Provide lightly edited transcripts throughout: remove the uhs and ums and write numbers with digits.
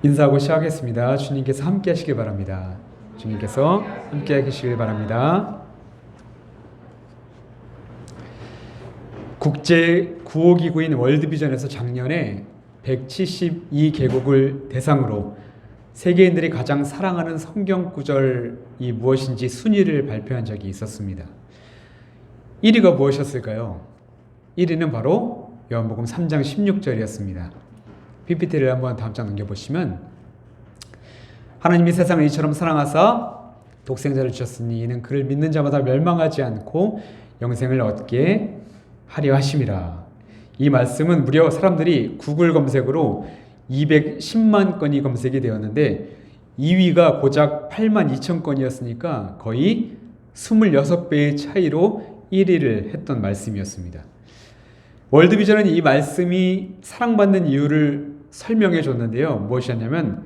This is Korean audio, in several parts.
인사하고 시작하겠습니다. 주님께서 함께 하시길 바랍니다. 주님께서 함께 하시길 바랍니다. 국제 구호기구인 월드비전에서 작년에 172개국을 대상으로 세계인들이 가장 사랑하는 성경 구절이 무엇인지 순위를 발표한 적이 있었습니다. 1위가 무엇이었을까요? 1위는 바로 요한복음 3장 16절이었습니다. PPT를 한번 다음 장 넘겨보시면, 하나님이 세상을 이처럼 사랑하사 독생자를 주셨으니 이는 그를 믿는 자마다 멸망하지 않고 영생을 얻게 하려 하심이라. 이 말씀은 무려 사람들이 구글 검색으로 210만 건이 검색이 되었는데 2위가 고작 8만 2천 건이었으니까 거의 26배의 차이로 1위를 했던 말씀이었습니다. 월드비전은 이 말씀이 사랑받는 이유를 설명해 줬는데요. 무엇이었냐면,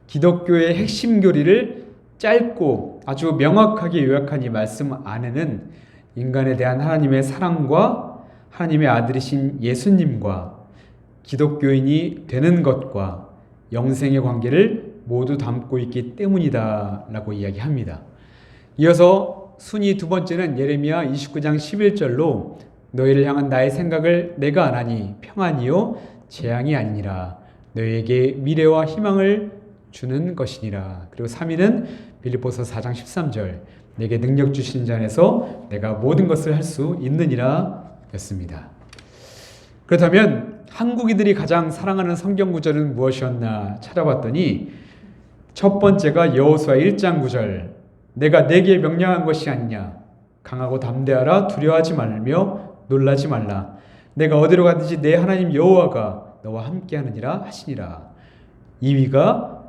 기독교의 핵심 교리를 짧고 아주 명확하게 요약한 이 말씀 안에는 인간에 대한 하나님의 사랑과 하나님의 아들이신 예수님과 기독교인이 되는 것과 영생의 관계를 모두 담고 있기 때문이다 라고 이야기합니다. 이어서 순위 두 번째는 예레미야 29장 11절로 너희를 향한 나의 생각을 내가 아나니 평안이요 재앙이 아니니라. 너희에게 미래와 희망을 주는 것이니라. 그리고 3위는 빌립보서 4장 13절 내게 능력 주시는 자 안에서 내가 모든 것을 할 수 있느니라 였습니다. 그렇다면 한국인들이 가장 사랑하는 성경 구절은 무엇이었나 찾아봤더니 첫 번째가 여호수아 1장 9절 내가 내게 명령한 것이 아니냐 강하고 담대하라 두려워하지 말며 놀라지 말라 내가 어디로 가든지 내 하나님 여호와가 너와 함께하느니라 하시니라. 2위가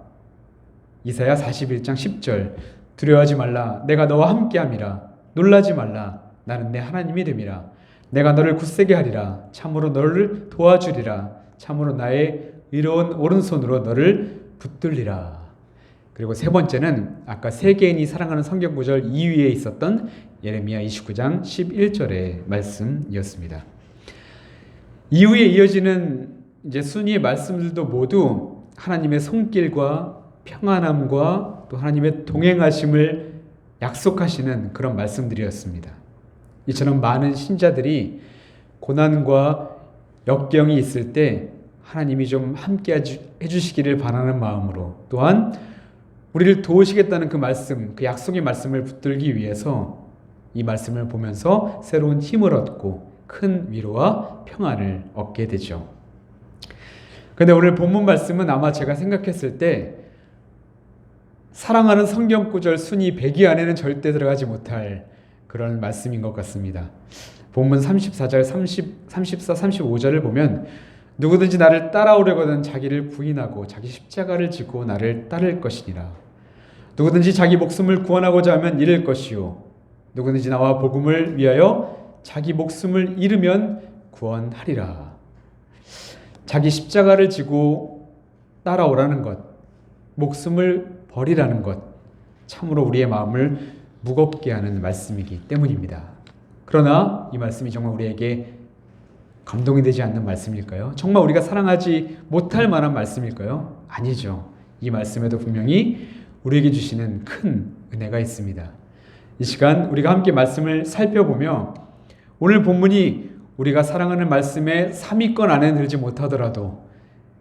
이사야 41장 10절 두려워하지 말라 내가 너와 함께함이라 놀라지 말라 나는 내 하나님이 됨이라 내가 너를 굳세게 하리라 참으로 너를 도와주리라 참으로 나의 의로운 오른손으로 너를 붙들리라. 그리고 세 번째는 아까 세계인이 사랑하는 성경 구절 2위에 있었던 예레미야 29장 11절의 말씀이었습니다. 이후에 이어지는 이제 순위의 말씀들도 모두 하나님의 손길과 평안함과 또 하나님의 동행하심을 약속하시는 그런 말씀들이었습니다. 이처럼 많은 신자들이 고난과 역경이 있을 때 하나님이 좀 함께 해주시기를 바라는 마음으로 또한 우리를 도우시겠다는 그 말씀, 그 약속의 말씀을 붙들기 위해서 이 말씀을 보면서 새로운 힘을 얻고 큰 위로와 평안을 얻게 되죠. 그런데 오늘 본문 말씀은 아마 제가 생각했을 때 사랑하는 성경 구절 순위 100위 안에는 절대 들어가지 못할 그런 말씀인 것 같습니다. 본문 34절, 34, 35절을 보면 누구든지 나를 따라오려거든 자기를 부인하고 자기 십자가를 지고 나를 따를 것이니라. 누구든지 자기 목숨을 구원하고자 하면 잃을 것이요 누구든지 나와 복음을 위하여 자기 목숨을 잃으면 구원하리라. 자기 십자가를 지고 따라오라는 것, 목숨을 버리라는 것, 참으로 우리의 마음을 무겁게 하는 말씀이기 때문입니다. 그러나 이 말씀이 정말 우리에게 감동이 되지 않는 말씀일까요? 정말 우리가 사랑하지 못할 만한 말씀일까요? 아니죠. 이 말씀에도 분명히 우리에게 주시는 큰 은혜가 있습니다. 이 시간 우리가 함께 말씀을 살펴보며 오늘 본문이 우리가 사랑하는 말씀의 3위권 안에 들지 못하더라도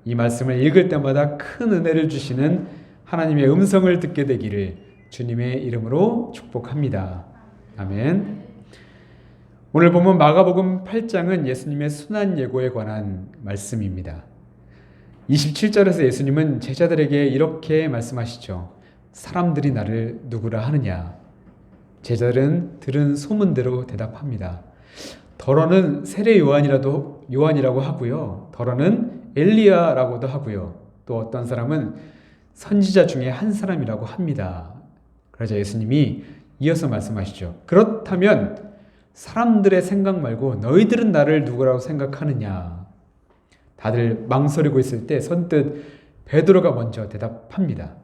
이 말씀을 읽을 때마다 큰 은혜를 주시는 하나님의 음성을 듣게 되기를 주님의 이름으로 축복합니다. 아멘. 오늘 본문 마가복음 8장은 예수님의 순환 예고에 관한 말씀입니다. 27절에서 예수님은 제자들에게 이렇게 말씀하시죠. 사람들이 나를 누구라 하느냐? 제자들은 들은 소문대로 대답합니다. 더러는 세례 요한이라고 하고요. 더러는 엘리야라고도 하고요. 또 어떤 사람은 선지자 중에 한 사람이라고 합니다. 그러자 예수님이 이어서 말씀하시죠. 그렇다면 사람들의 생각 말고 너희들은 나를 누구라고 생각하느냐? 다들 망설이고 있을 때 선뜻 베드로가 먼저 대답합니다.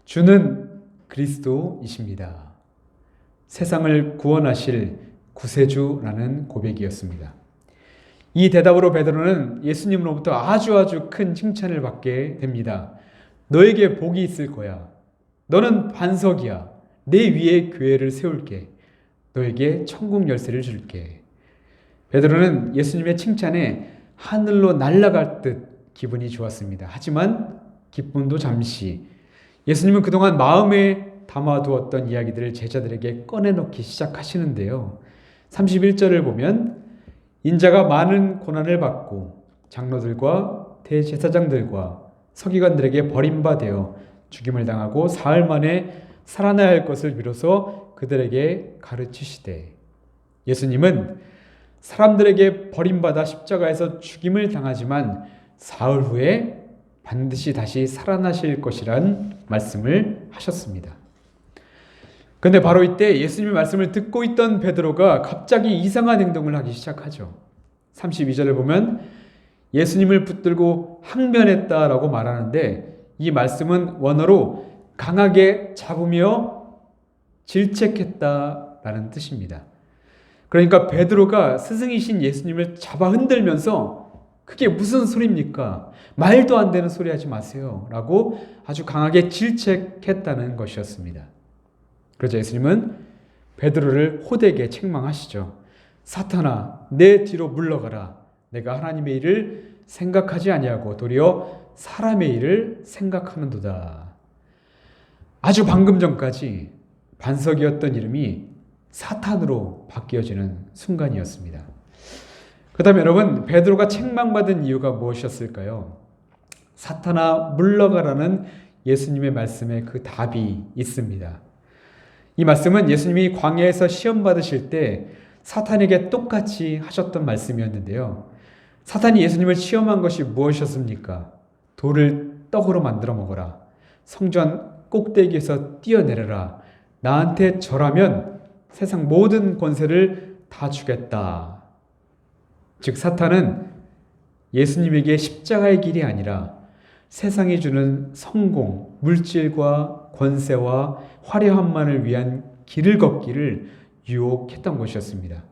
주는 그리스도이십니다. 세상을 구원하실 구세주라는 고백이었습니다. 이 대답으로 베드로는 예수님으로부터 아주 큰 칭찬을 받게 됩니다. 너에게 복이 있을 거야. 너는 반석이야. 내 위에 교회를 세울게. 너에게 천국 열쇠를 줄게. 베드로는 예수님의 칭찬에 하늘로 날아갈 듯 기분이 좋았습니다. 하지만 기쁨도 잠시. 예수님은 그동안 마음에 담아두었던 이야기들을 제자들에게 꺼내놓기 시작하시는데요. 31절을 보면 인자가 많은 고난을 받고 장로들과 대제사장들과 서기관들에게 버림받아 죽임을 당하고 사흘 만에 살아나야 할 것을 비로소 그들에게 가르치시되, 예수님은 사람들에게 버림받아 십자가에서 죽임을 당하지만 사흘 후에 반드시 다시 살아나실 것이란 말씀을 하셨습니다. 그런데 바로 이때 예수님의 말씀을 듣고 있던 베드로가 갑자기 이상한 행동을 하기 시작하죠. 32절을 보면 예수님을 붙들고 항변했다라고 말하는데, 이 말씀은 원어로 강하게 잡으며 질책했다라는 뜻입니다. 그러니까 베드로가 스승이신 예수님을 잡아 흔들면서 그게 무슨 소리입니까? 말도 안 되는 소리 하지 마세요 라고 아주 강하게 질책했다는 것이었습니다. 그러자 예수님은 베드로를 호되게 책망하시죠. 사탄아, 내 뒤로 물러가라. 내가 하나님의 일을 생각하지 아니하고 도리어 사람의 일을 생각하는도다. 아주 방금 전까지 반석이었던 이름이 사탄으로 바뀌어지는 순간이었습니다. 그 다음에 여러분, 베드로가 책망받은 이유가 무엇이었을까요? 사탄아 물러가라는 예수님의 말씀에 그 답이 있습니다. 이 말씀은 예수님이 광야에서 시험 받으실 때 사탄에게 똑같이 하셨던 말씀이었는데요. 사탄이 예수님을 시험한 것이 무엇이었습니까? 돌을 떡으로 만들어 먹어라. 성전 꼭대기에서 뛰어내려라. 나한테 절하면 세상 모든 권세를 다 주겠다. 즉 사탄은 예수님에게 십자가의 길이 아니라 세상이 주는 성공, 물질과 권세와 화려함만을 위한 길을 걷기를 유혹했던 것이었습니다.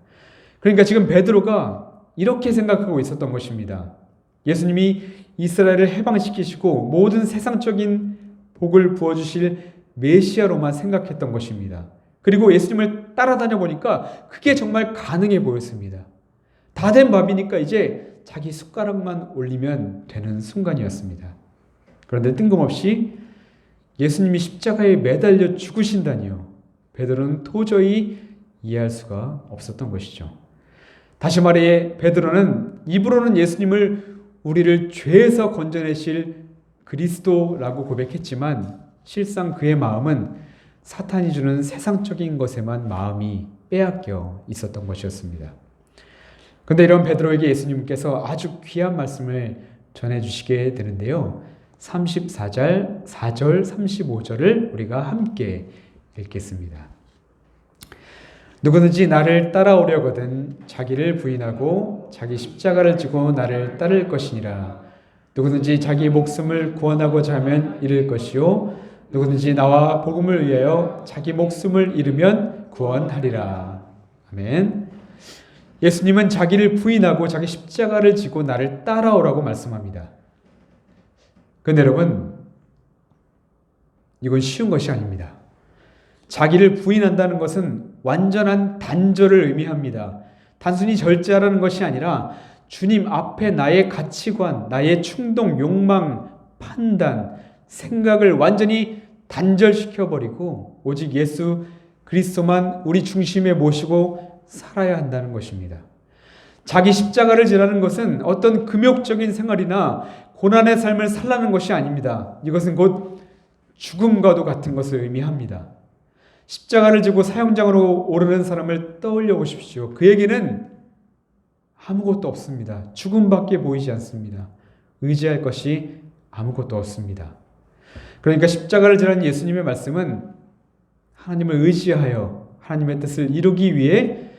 그러니까 지금 베드로가 이렇게 생각하고 있었던 것입니다. 예수님이 이스라엘을 해방시키시고 모든 세상적인 복을 부어주실 메시아로만 생각했던 것입니다. 그리고 예수님을 따라다녀 보니까 그게 정말 가능해 보였습니다. 다 된 밥이니까 이제 자기 숟가락만 올리면 되는 순간이었습니다. 그런데 뜬금없이 예수님이 십자가에 매달려 죽으신다니요. 베드로는 도저히 이해할 수가 없었던 것이죠. 다시 말해 베드로는 입으로는 예수님을 우리를 죄에서 건져내실 그리스도라고 고백했지만 실상 그의 마음은 사탄이 주는 세상적인 것에만 마음이 빼앗겨 있었던 것이었습니다. 그런데 이런 베드로에게 예수님께서 아주 귀한 말씀을 전해주시게 되는데요. 34절, 4절, 35절을 우리가 함께 읽겠습니다. 누구든지 나를 따라오려거든 자기를 부인하고 자기 십자가를 지고 나를 따를 것이니라. 누구든지 자기 목숨을 구원하고자 하면 잃을 것이요 누구든지 나와 복음을 위하여 자기 목숨을 잃으면 구원하리라. 아멘. 예수님은 자기를 부인하고 자기 십자가를 지고 나를 따라오라고 말씀합니다. 그런데 여러분, 이건 쉬운 것이 아닙니다. 자기를 부인한다는 것은 완전한 단절을 의미합니다. 단순히 절제하라는 것이 아니라 주님 앞에 나의 가치관, 나의 충동, 욕망, 판단, 생각을 완전히 단절시켜버리고 오직 예수 그리스도만 우리 중심에 모시고 살아야 한다는 것입니다. 자기 십자가를 지라는 것은 어떤 금욕적인 생활이나 고난의 삶을 살라는 것이 아닙니다. 이것은 곧 죽음과도 같은 것을 의미합니다. 십자가를 지고 사형장으로 오르는 사람을 떠올려 보십시오. 그에게는 아무것도 없습니다. 죽음밖에 보이지 않습니다. 의지할 것이 아무것도 없습니다. 그러니까 십자가를 지라는 예수님의 말씀은 하나님을 의지하여 하나님의 뜻을 이루기 위해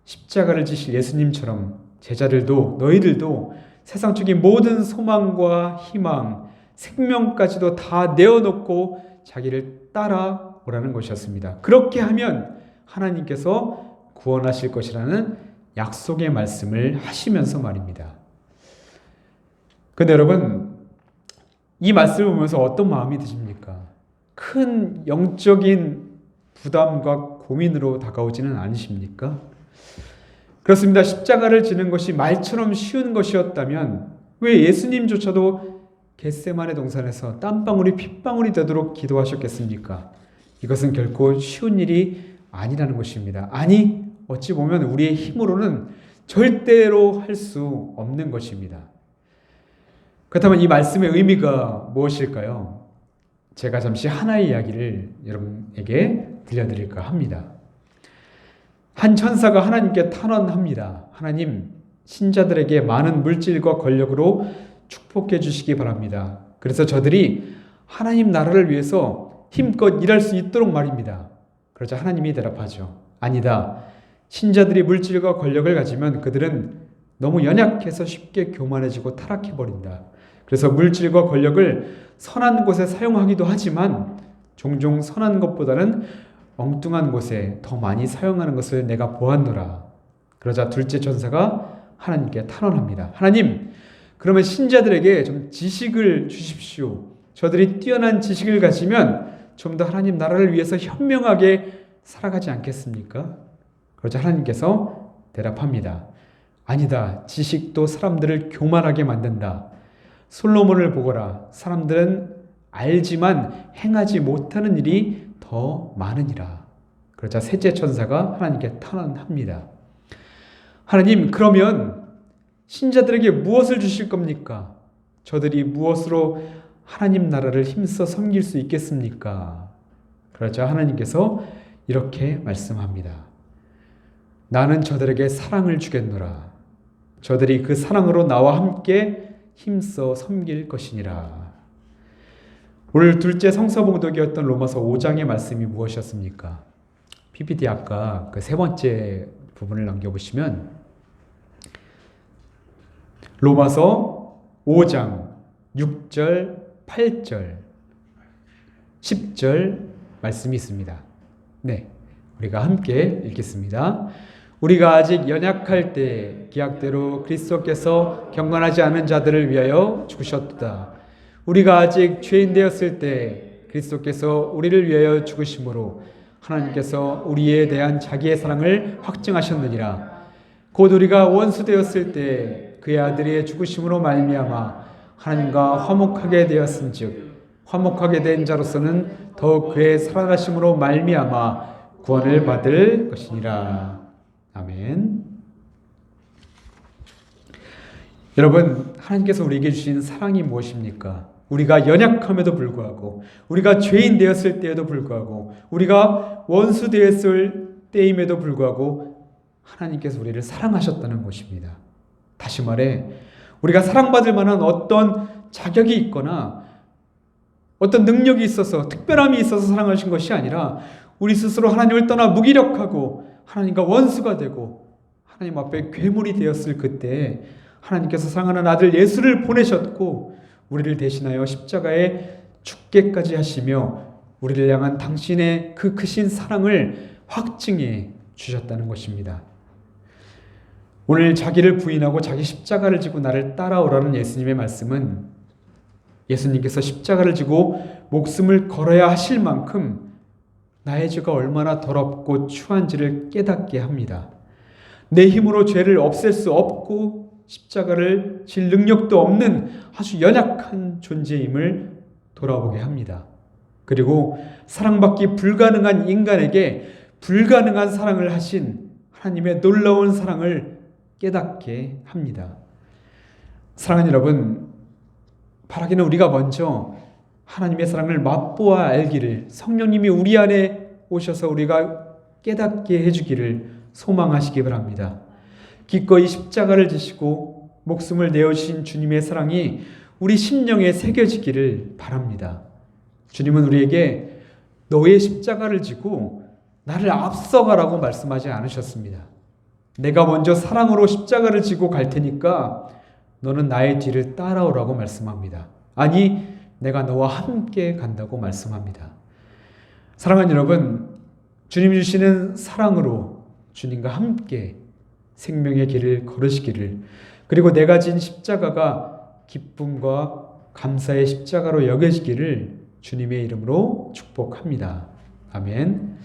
십자가를 지실 예수님처럼 제자들도 너희들도 세상적인 모든 소망과 희망, 생명까지도 다 내어놓고 자기를 따라오라는 것이었습니다. 그렇게 하면 하나님께서 구원하실 것이라는 약속의 말씀을 하시면서 말입니다. 근데 여러분, 이 말씀을 보면서 어떤 마음이 드십니까? 큰 영적인 부담과 고민으로 다가오지는 않으십니까? 그렇습니다. 십자가를 지는 것이 말처럼 쉬운 것이었다면 왜 예수님조차도 겟세마네 동산에서 땀방울이 핏방울이 되도록 기도하셨겠습니까? 이것은 결코 쉬운 일이 아니라는 것입니다. 아니, 어찌 보면 우리의 힘으로는 절대로 할 수 없는 것입니다. 그렇다면 이 말씀의 의미가 무엇일까요? 제가 잠시 하나의 이야기를 여러분에게 들려드릴까 합니다. 한 천사가 하나님께 탄원합니다. 하나님, 신자들에게 많은 물질과 권력으로 축복해 주시기 바랍니다. 그래서 저들이 하나님 나라를 위해서 힘껏 일할 수 있도록 말입니다. 그러자 하나님이 대답하죠. 아니다. 신자들이 물질과 권력을 가지면 그들은 너무 연약해서 쉽게 교만해지고 타락해버린다. 그래서 물질과 권력을 선한 곳에 사용하기도 하지만 종종 선한 것보다는 엉뚱한 곳에 더 많이 사용하는 것을 내가 보았노라. 그러자 둘째 천사가 하나님께 탄원합니다. 하나님, 그러면 신자들에게 좀 지식을 주십시오. 저들이 뛰어난 지식을 가지면 좀 더 하나님 나라를 위해서 현명하게 살아가지 않겠습니까? 그러자 하나님께서 대답합니다. 아니다. 지식도 사람들을 교만하게 만든다. 솔로몬을 보거라. 사람들은 알지만 행하지 못하는 일이 더 많으니라. 그러자 셋째 천사가 하나님께 탄원합니다. 하나님, 그러면 신자들에게 무엇을 주실 겁니까? 저들이 무엇으로 하나님 나라를 힘써 섬길 수 있겠습니까? 그러자 하나님께서 이렇게 말씀합니다. 나는 저들에게 사랑을 주겠노라. 저들이 그 사랑으로 나와 함께 힘써 섬길 것이니라. 오늘 둘째 성서봉독이었던 로마서 5장의 말씀이 무엇이었습니까? PPT 아까 그 세 번째 부분을 넘겨보시면 로마서 5장 6절, 8절, 10절 말씀이 있습니다. 네, 우리가 함께 읽겠습니다. 우리가 아직 연약할 때 기약대로 그리스도께서 경건하지 않은 자들을 위하여 죽으셨다. 우리가 아직 죄인 되었을 때 그리스도께서 우리를 위하여 죽으심으로 하나님께서 우리에 대한 자기의 사랑을 확증하셨느니라. 곧 우리가 원수 되었을 때 그의 아들의 죽으심으로 말미암아 하나님과 화목하게 되었은즉 화목하게 된 자로서는 더욱 그의 살아나심으로 말미암아 구원을 받을 것이니라. 아멘. 여러분, 하나님께서 우리에게 주신 사랑이 무엇입니까? 우리가 연약함에도 불구하고, 우리가 죄인 되었을 때에도 불구하고, 우리가 원수 되었을 때임에도 불구하고 하나님께서 우리를 사랑하셨다는 것입니다. 다시 말해, 우리가 사랑받을 만한 어떤 자격이 있거나 어떤 능력이 있어서, 특별함이 있어서 사랑하신 것이 아니라 우리 스스로 하나님을 떠나 무기력하고 하나님과 원수가 되고 하나님 앞에 괴물이 되었을 그때 하나님께서 사랑하는 아들 예수를 보내셨고 우리를 대신하여 십자가에 죽게까지 하시며 우리를 향한 당신의 그 크신 사랑을 확증해 주셨다는 것입니다. 오늘 자기를 부인하고 자기 십자가를 지고 나를 따라오라는 예수님의 말씀은 예수님께서 십자가를 지고 목숨을 걸어야 하실 만큼 나의 죄가 얼마나 더럽고 추한지를 깨닫게 합니다. 내 힘으로 죄를 없앨 수 없고 십자가를 질 능력도 없는 아주 연약한 존재임을 돌아보게 합니다. 그리고 사랑받기 불가능한 인간에게 불가능한 사랑을 하신 하나님의 놀라운 사랑을 깨닫게 합니다. 사랑하는 여러분, 바라기는 우리가 먼저 하나님의 사랑을 맛보아 알기를, 성령님이 우리 안에 오셔서 우리가 깨닫게 해주기를 소망하시기 바랍니다. 기꺼이 십자가를 지시고 목숨을 내어주신 주님의 사랑이 우리 심령에 새겨지기를 바랍니다. 주님은 우리에게 너의 십자가를 지고 나를 앞서가라고 말씀하지 않으셨습니다. 내가 먼저 사랑으로 십자가를 지고 갈 테니까 너는 나의 뒤를 따라오라고 말씀합니다. 아니, 내가 너와 함께 간다고 말씀합니다. 사랑하는 여러분, 주님 주시는 사랑으로 주님과 함께 생명의 길을 걸으시기를, 그리고 내가 진 십자가가 기쁨과 감사의 십자가로 여겨지기를 주님의 이름으로 축복합니다. 아멘.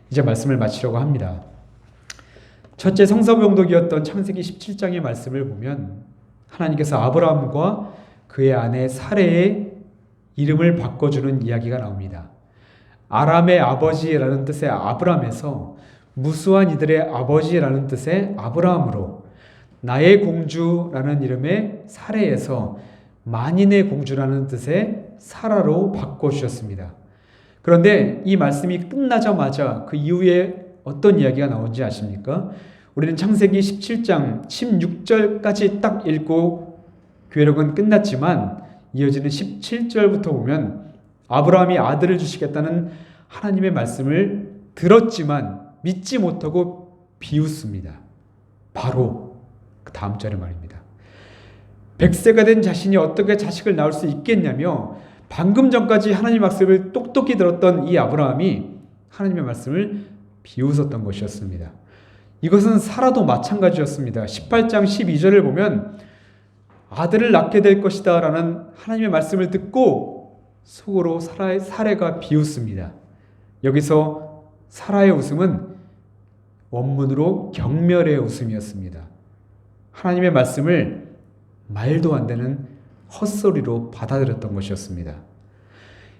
이제 말씀을 마치려고 합니다. 첫째 성서병독이었던 창세기 17장의 말씀을 보면 하나님께서 아브라함과 그의 아내 사레의 이름을 바꿔주는 이야기가 나옵니다. 아람의 아버지라는 뜻의 아브람에서 무수한 이들의 아버지라는 뜻의 아브라함으로, 나의 공주라는 이름의 사레에서 만인의 공주라는 뜻의 사라로 바꿔주셨습니다. 그런데 이 말씀이 끝나자마자 그 이후에 어떤 이야기가 나온지 아십니까? 우리는 창세기 17장 16절까지 딱 읽고 교회록은 끝났지만 이어지는 17절부터 보면 아브라함이 아들을 주시겠다는 하나님의 말씀을 들었지만 믿지 못하고 비웃습니다. 바로 그 다음 절의 말입니다. 100세가 된 자신이 어떻게 자식을 낳을 수 있겠냐며 방금 전까지 하나님의 말씀을 똑똑히 들었던 이 아브라함이 하나님의 말씀을 비웃었던 것이었습니다. 이것은 사라도 마찬가지였습니다. 18장 12절을 보면 아들을 낳게 될 것이다 라는 하나님의 말씀을 듣고 속으로 사레가 비웃습니다. 여기서 사라의 웃음은 원문으로 경멸의 웃음이었습니다. 하나님의 말씀을 말도 안 되는 헛소리로 받아들였던 것이었습니다.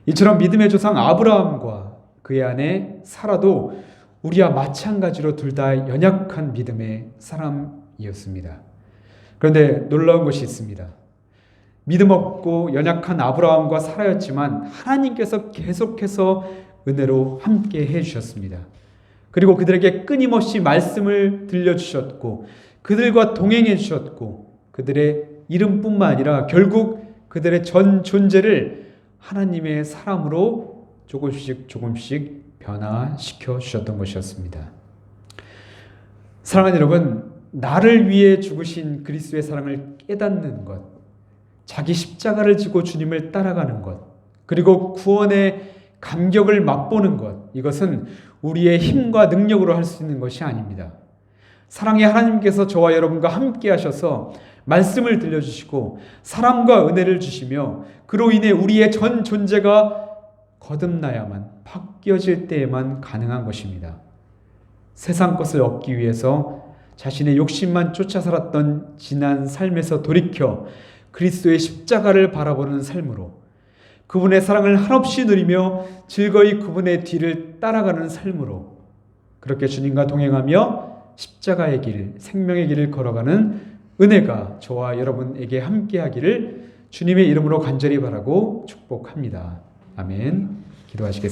이처럼 믿음의 조상 아브라함과 그의 아내 사라도 우리와 마찬가지로 둘 다 연약한 믿음의 사람이었습니다. 그런데 놀라운 것이 있습니다. 믿음 없고 연약한 아브라함과 사라였지만 하나님께서 계속해서 은혜로 함께 해주셨습니다. 그리고 그들에게 끊임없이 말씀을 들려주셨고 그들과 동행해 주셨고 그들의 이름뿐만 아니라 결국 그들의 전 존재를 하나님의 사람으로 조금씩 변화시켜 주셨던 것이었습니다. 사랑하는 여러분, 나를 위해 죽으신 그리스도의 사랑을 깨닫는 것, 자기 십자가를 지고 주님을 따라가는 것, 그리고 구원의 감격을 맛보는 것, 이것은 우리의 힘과 능력으로 할 수 있는 것이 아닙니다. 사랑의 하나님께서 저와 여러분과 함께 하셔서 말씀을 들려주시고 사랑과 은혜를 주시며 그로 인해 우리의 전 존재가 거듭나야만, 바뀌어질 때에만 가능한 것입니다. 세상 것을 얻기 위해서 자신의 욕심만 쫓아 살았던 지난 삶에서 돌이켜 그리스도의 십자가를 바라보는 삶으로, 그분의 사랑을 한없이 누리며 즐거이 그분의 뒤를 따라가는 삶으로, 그렇게 주님과 동행하며 십자가의 길, 생명의 길을 걸어가는 은혜가 저와 여러분에게 함께하기를 주님의 이름으로 간절히 바라고 축복합니다. 아멘. 기도하시겠습니다.